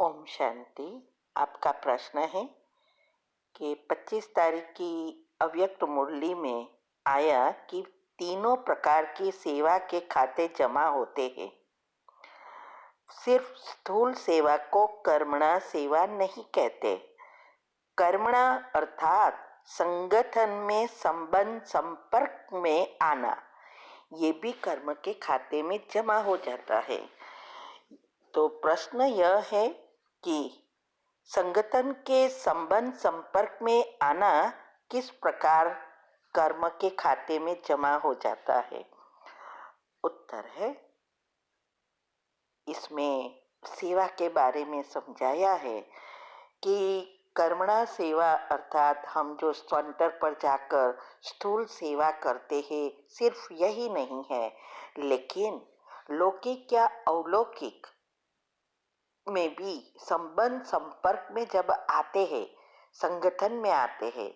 ओम शांति। आपका प्रश्न है कि 25 तारीख की अव्यक्त मुरली में आया कि तीनों प्रकार की सेवा के खाते जमा होते हैं। सिर्फ स्थूल सेवा को कर्मणा सेवा नहीं कहते। कर्मणा अर्थात संगठन में संबंध संपर्क में आना, ये भी कर्म के खाते में जमा हो जाता है। तो प्रश्न यह है कि संगठन के संबंध संपर्क में आना किस प्रकार कर्म के खाते में जमा हो जाता है। उत्तर है, इसमें सेवा के बारे में समझाया है कि कर्मणा सेवा अर्थात हम जो सेंटर पर जाकर स्थूल सेवा करते हैं, सिर्फ यही नहीं है, लेकिन लौकिक या अलौकिक में भी संबंध संपर्क में जब आते हैं, संगठन में आते हैं,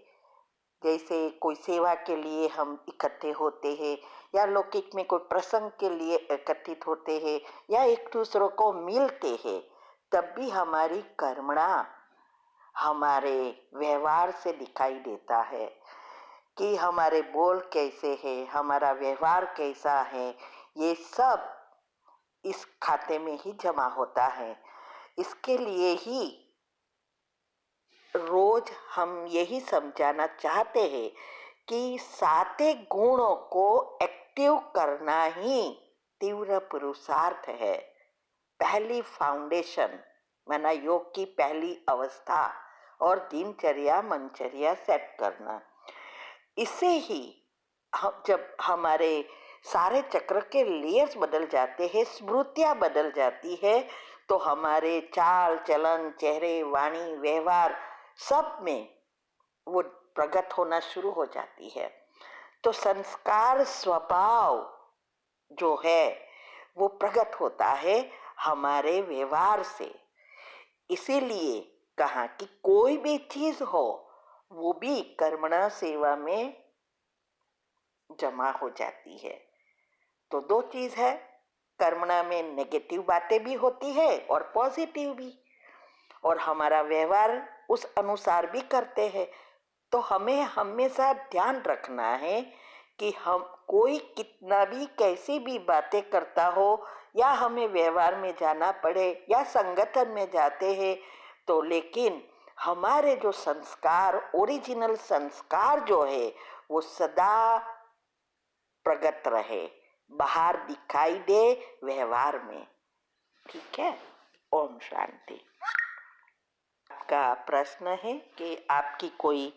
जैसे कोई सेवा के लिए हम इकट्ठे होते हैं या लौकिक में कोई प्रसंग के लिए एकत्रित होते हैं या एक दूसरों को मिलते हैं, तब भी हमारी कर्मणा हमारे व्यवहार से दिखाई देता है कि हमारे बोल कैसे हैं, हमारा व्यवहार कैसा है। ये सब इस खाते में ही जमा होता है। इसके लिए ही रोज हम यही समझाना चाहते हैं कि साते गुणों को एक्टिव करना ही तीव्र पुरुषार्थ है। पहली फाउंडेशन माना योग की पहली अवस्था और दिनचर्या मनचर्या सेट करना। इससे ही जब हमारे सारे चक्र के लेयर्स बदल जाते हैं, स्मृतियाँ बदल जाती है, तो हमारे चाल चलन, चेहरे, वाणी, व्यवहार सब में वो प्रकट होना शुरू हो जाती है। तो संस्कार स्वभाव जो है वो प्रकट होता है हमारे व्यवहार से। इसीलिए कहा कि कोई भी चीज हो वो भी कर्मणा सेवा में जमा हो जाती है। तो दो चीज है, कर्मणा में नेगेटिव बातें भी होती है और पॉजिटिव भी, और हमारा व्यवहार उस अनुसार भी करते हैं। तो हमें हमेशा ध्यान रखना है कि हम कोई कितना भी कैसी भी बातें करता हो या हमें व्यवहार में जाना पड़े या संगठन में जाते हैं, तो लेकिन हमारे जो संस्कार, ओरिजिनल संस्कार जो है वो सदा प्रकट रहे, बाहर दिखाई दे व्यवहार में। ठीक है। ओम शांति। आपका प्रश्न है कि आपकी कोई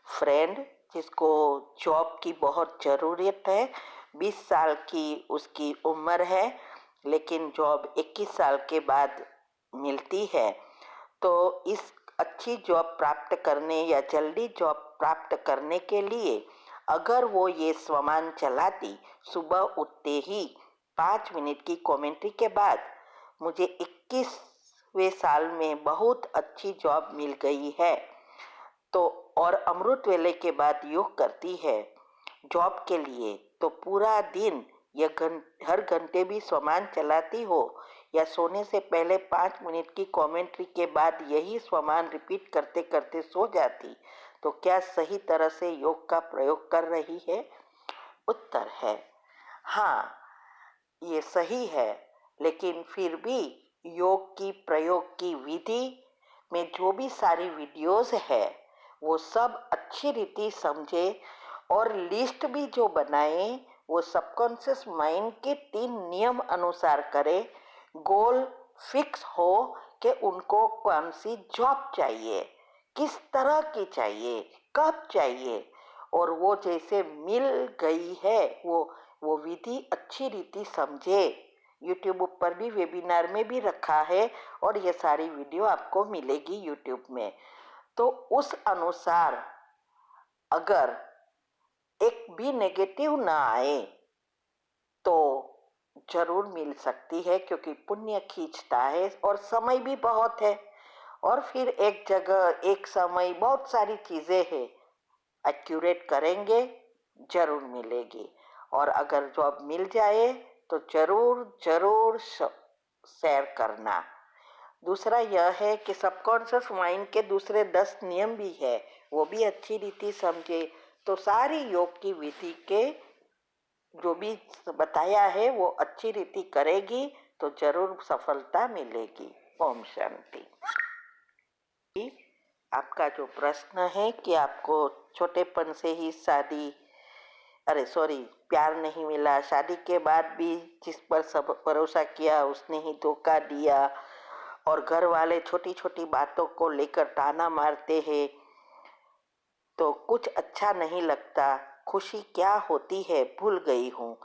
फ्रेंड जिसको जॉब की बहुत ज़रूरत है, 20 साल की उसकी उम्र है, लेकिन जॉब 21 साल के बाद मिलती है, तो इस अच्छी जॉब प्राप्त करने या जल्दी जॉब प्राप्त करने के लिए अगर वो ये स्वमान चलाती, सुबह उठते ही 5 मिनट की कमेंट्री के बाद, मुझे 21वें साल में बहुत अच्छी जॉब मिल गई है, तो और अमृत वेले के बाद योग करती है जॉब के लिए, तो पूरा दिन या हर घंटे भी स्वमान चलाती हो या सोने से पहले 5 मिनट की कमेंट्री के बाद यही स्वमान रिपीट करते करते सो जाती, तो क्या सही तरह से योग का प्रयोग कर रही है? उत्तर है हाँ, ये सही है, लेकिन फिर भी योग की प्रयोग की विधि में जो भी सारी वीडियोस है वो सब अच्छी रीति समझे और लिस्ट भी जो बनाए वो सबकॉन्शियस माइंड के 3 नियम अनुसार करे। गोल फिक्स हो कि उनको कौन सी जॉब चाहिए, किस तरह की चाहिए, कब चाहिए, और वो जैसे मिल गई है वो विधि अच्छी रीति समझे। यूट्यूब पर भी वेबिनार में भी रखा है और ये सारी वीडियो आपको मिलेगी यूट्यूब में। तो उस अनुसार अगर एक भी नेगेटिव ना आए तो जरूर मिल सकती है, क्योंकि पुण्य खींचता है और समय भी बहुत है, और फिर एक जगह एक समय बहुत सारी चीजें हैं, एक्यूरेट करेंगे जरूर मिलेगी। और अगर जॉब मिल जाए तो जरूर जरूर शेयर करना। दूसरा यह है कि सबकॉन्शियस माइंड के दूसरे 10 नियम भी है, वो भी अच्छी रीति समझे। तो सारी योग की विधि के जो भी बताया है वो अच्छी रीति करेगी तो जरूर सफलता मिलेगी। ओम शांति। आपका जो प्रश्न है कि आपको छोटेपन से ही प्यार नहीं मिला, शादी के बाद भी जिस पर सब भरोसा किया उसने ही धोखा दिया, और घर वाले छोटी छोटी बातों को लेकर ताना मारते हैं, तो कुछ अच्छा नहीं लगता। खुशी क्या होती है भूल गई हूँ।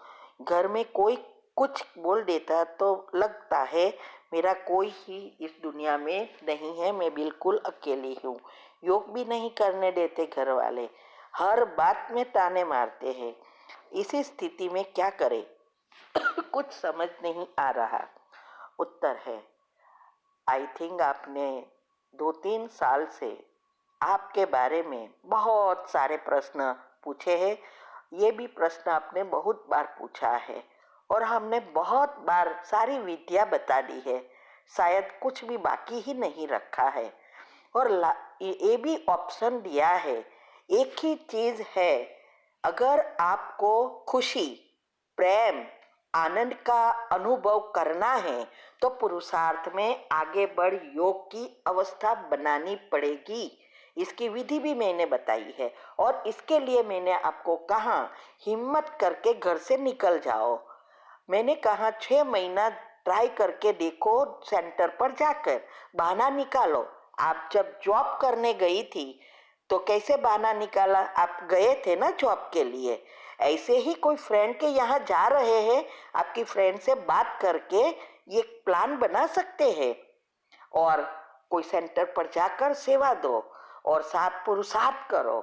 घर में कोई कुछ बोल देता तो लगता है मेरा कोई ही इस दुनिया में नहीं है, मैं बिल्कुल अकेली हूँ। योग भी नहीं करने देते घर वाले, हर बात में ताने मारते हैं। इसी स्थिति में क्या करें? कुछ समझ नहीं आ रहा। उत्तर है, आई थिंक आपने 2-3 साल से आपके बारे में बहुत सारे प्रश्न पूछे हैं। ये भी प्रश्न आपने बहुत बार पूछा है और हमने बहुत बार सारी विद्या बता दी है, शायद कुछ भी बाकी ही नहीं रखा है। और ये भी ऑप्शन दिया है, एक ही चीज है, अगर आपको खुशी, प्रेम, आनंद का अनुभव करना है तो पुरुषार्थ में आगे बढ़ योग की अवस्था बनानी पड़ेगी। इसकी विधि भी मैंने बताई है और इसके लिए मैंने आपको कहा हिम्मत करके घर से निकल जाओ। मैंने कहा 6 महीना ट्राई करके देखो, सेंटर पर जाकर बहाना निकालो। आप जब जॉब करने गई थी तो कैसे बहाना निकाला? आप गए थे ना जॉब के लिए। ऐसे ही कोई फ्रेंड के यहाँ जा रहे हैं, आपकी फ्रेंड से बात करके ये प्लान बना सकते हैं और कोई सेंटर पर जाकर सेवा दो और साथ पुरुषार्थ करो।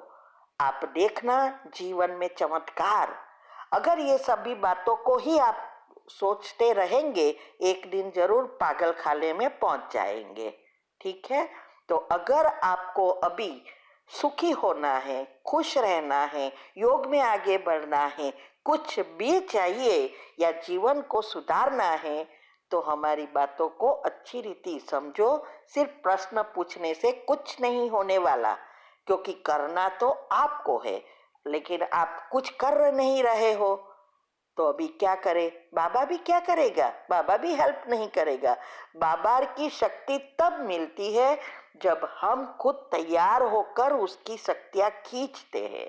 आप देखना जीवन में चमत्कार। अगर ये सभी बातों को ही आप सोचते रहेंगे, एक दिन जरूर पागल खाने में पहुंच जाएंगे। ठीक है, तो अगर आपको अभी सुखी होना है, खुश रहना है, योग में आगे बढ़ना है, कुछ भी चाहिए या जीवन को सुधारना है, तो हमारी बातों को अच्छी रीति समझो। सिर्फ प्रश्न पूछने से कुछ नहीं होने वाला, क्योंकि करना तो आपको है, लेकिन आप कुछ कर नहीं रहे हो। तो अभी क्या करे? बाबा भी क्या करेगा? बाबा भी हेल्प नहीं करेगा। बाबा की शक्ति तब मिलती है जब हम खुद तैयार होकर उसकी शक्तियां खींचते हैं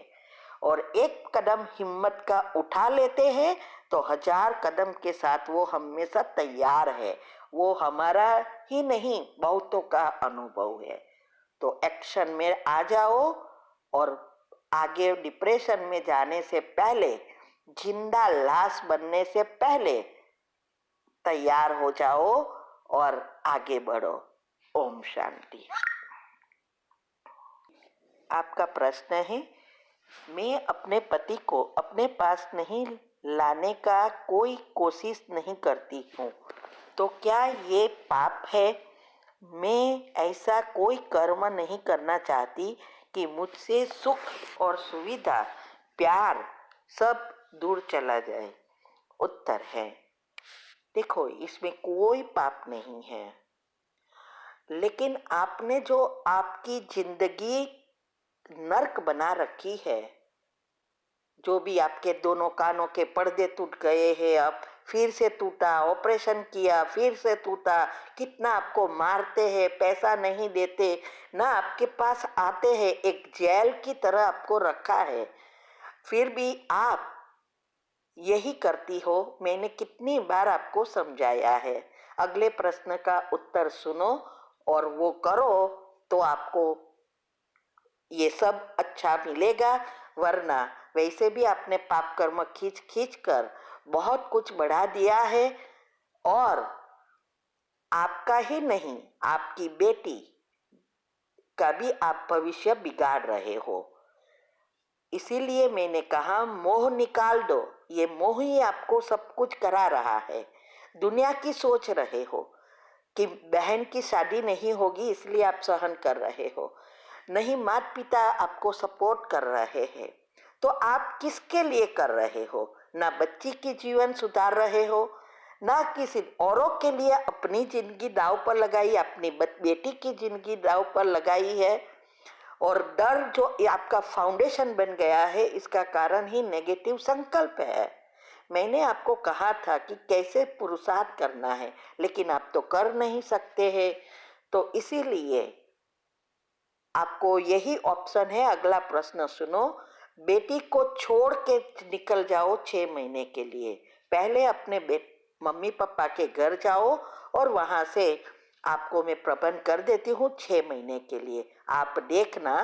और एक कदम हिम्मत का उठा लेते हैं तो 1000 कदम के साथ वो हमेशा तैयार है। वो हमारा ही नहीं, बहुतों का अनुभव है। तो एक्शन में आ जाओ और आगे डिप्रेशन में जाने से पहले, जिंदा लाश बनने से पहले तैयार हो जाओ और आगे बढ़ो। ओम शांति। आपका प्रश्न है, मैं अपने पति को अपने पास नहीं लाने का कोई कोशिश नहीं करती हूँ, तो क्या ये पाप है? मैं ऐसा कोई कर्म नहीं करना चाहती कि मुझसे सुख और सुविधा, प्यार सब दूर चला जाए। उत्तर है, देखो इसमें कोई पाप नहीं है, लेकिन आपने जो आपकी जिंदगी नर्क बना रखी है, जो भी आपके दोनों कानों के पर्दे टूट गए हैं, अब फिर से टूटा, ऑपरेशन किया फिर से टूटा, कितना आपको मारते हैं, पैसा नहीं देते ना, आपके पास आते हैं, एक जेल की तरह आपको रखा है, फिर भी आप यही करती हो। मैंने कितनी बार आपको समझाया है। अगले प्रश्न का उत्तर सुनो और वो करो तो आपको ये सब अच्छा मिलेगा, वरना वैसे भी आपने पाप कर्म खींच खींच कर बहुत कुछ बढ़ा दिया है और आपका ही नहीं, आपकी बेटी का भी आप भविष्य बिगाड़ रहे हो। इसीलिए मैंने कहा मोह निकाल दो। ये मोह ही आपको सब कुछ करा रहा है। दुनिया की सोच रहे हो कि बहन की शादी नहीं होगी इसलिए आप सहन कर रहे हो, नहीं माता पिता आपको सपोर्ट कर रहे हैं, तो आप किसके लिए कर रहे हो? ना बच्ची की जीवन सुधार रहे हो, ना किसी औरों के लिए अपनी जिंदगी दांव पर लगाई, अपनी बेटी की जिंदगी दांव पर लगाई है। और डर जो ये आपका फाउंडेशन बन गया है, इसका कारण ही नेगेटिव संकल्प है। मैंने आपको कहा था कि कैसे पुरुषार्थ करना है, लेकिन आप तो कर नहीं सकते हैं। तो इसीलिए आपको यही ऑप्शन है। अगला प्रश्न सुनो। बेटी को छोड़ के निकल जाओ 6 महीने के लिए। पहले अपने मम्मी पापा के घर जाओ और वहां से आपको मैं प्रबंध कर देती हूँ 6 महीने के लिए। आप देखना,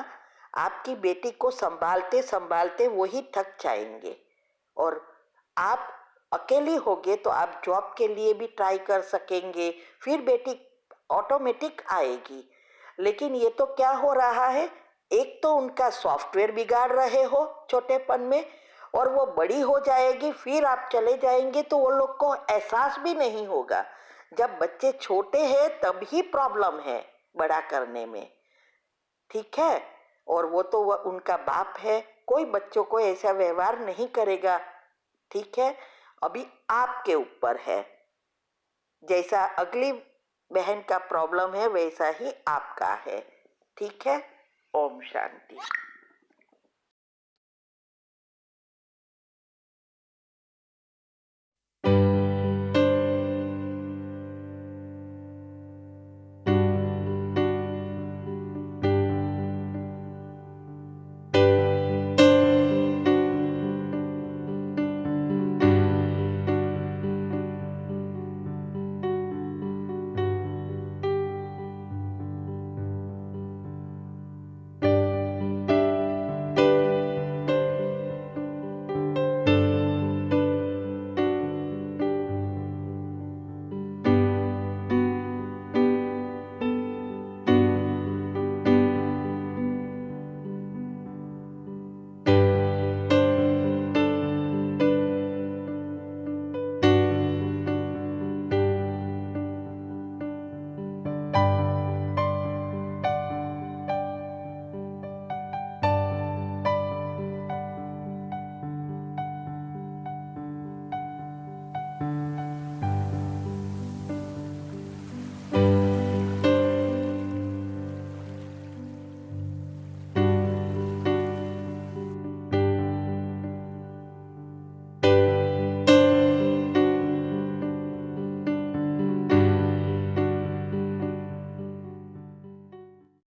आपकी बेटी को संभालते संभालते वही थक जाएंगे और आप अकेली होगे तो आप जॉब के लिए भी ट्राई कर सकेंगे, फिर बेटी ऑटोमेटिक आएगी। लेकिन ये तो क्या हो रहा है, एक तो उनका सॉफ्टवेयर बिगाड़ रहे हो छोटेपन में, और वो बड़ी हो जाएगी फिर आप चले जाएंगे तो वो लोग को एहसास भी नहीं होगा। जब बच्चे छोटे हैं तब ही प्रॉब्लम है बड़ा करने में, ठीक है। और वो तो वह उनका बाप है, कोई बच्चों को ऐसा व्यवहार नहीं करेगा, ठीक है। अभी आपके ऊपर है, जैसा अगली बहन का प्रॉब्लम है वैसा ही आपका है, ठीक है। ओम शांति।